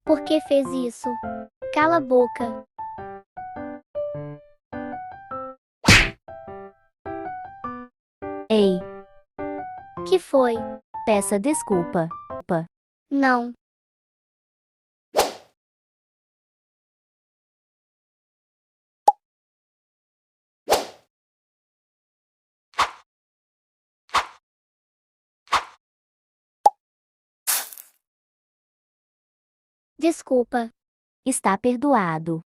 Por que fez isso? Cala a boca. Ei, Que foi? peça desculpa. Não. Desculpa. Está perdoado.